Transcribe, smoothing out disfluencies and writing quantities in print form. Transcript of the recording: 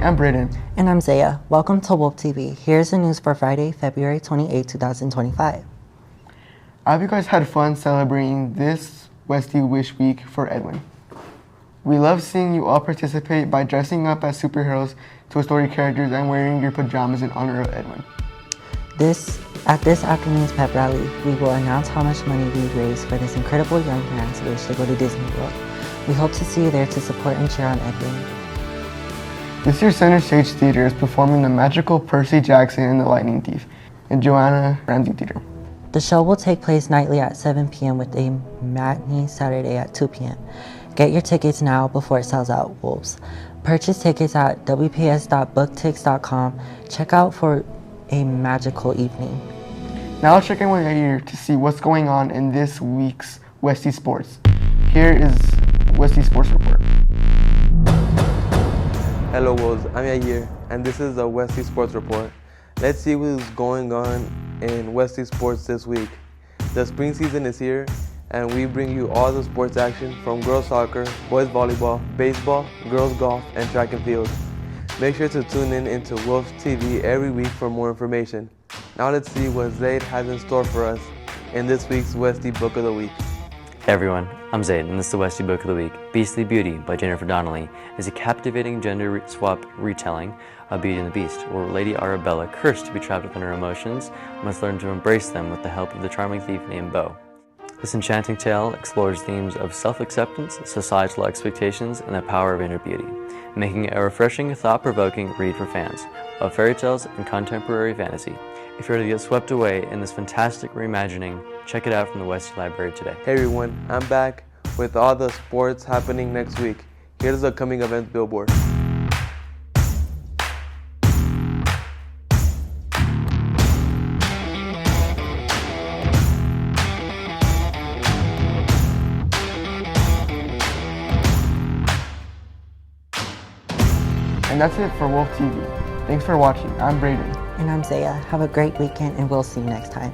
I'm Brayden. And I'm Zaya. Welcome to Wolf TV. Here's the news for Friday, February 28, 2025. I hope you guys had fun celebrating this Westy Wish Week for Edwin. We love seeing you all participate by dressing up as superheroes, Toy Story characters, and wearing your pajamas in honor of Edwin. At this afternoon's pep rally, we will announce how much money we raised for this incredible young man's wish to go to Disney World. We hope to see you there to support and cheer on Edwin. This year's CenterStage Theater is performing the magical Percy Jackson and the Lightning Thief in Joanna Ramsey Theater. The show will take place nightly at 7 p.m. with a matinee Saturday at 2 p.m. Get your tickets now before it sells out, Wolves. Purchase tickets at wps.booktix.com. Check out for a magical evening. Now let's check in with Yair to see what's going on in this week's Westy Sports. Here is Westy Sports Report. Hello Wolves, I'm Yair, and this is the Westy Sports Report. Let's see what's going on in Westy Sports this week. The spring season is here, and we bring you all the sports action from girls soccer, boys volleyball, baseball, girls golf, and track and field. Make sure to tune in into Wolf TV every week for more information. Now let's see what Zaid has in store for us in this week's Westy Book of the Week. Hey everyone, I'm Zaid, and this is the Westy Book of the Week. Beastly Beauty by Jennifer Donnelly is a captivating gender swap retelling of Beauty and the Beast, where Lady Arabella, cursed to be trapped within her emotions, must learn to embrace them with the help of the charming thief named Beau. This enchanting tale explores themes of self-acceptance, societal expectations, and the power of inner beauty, making it a refreshing, thought-provoking read for fans of fairy tales and contemporary fantasy. If you're to get swept away in this fantastic reimagining, check it out from the Westy Library today. Hey everyone, I'm back with all the sports happening next week. Here's the coming events billboard. And that's it for Wolf TV. Thanks for watching. I'm Brayden. And I'm Zaya. Have a great weekend, and we'll see you next time.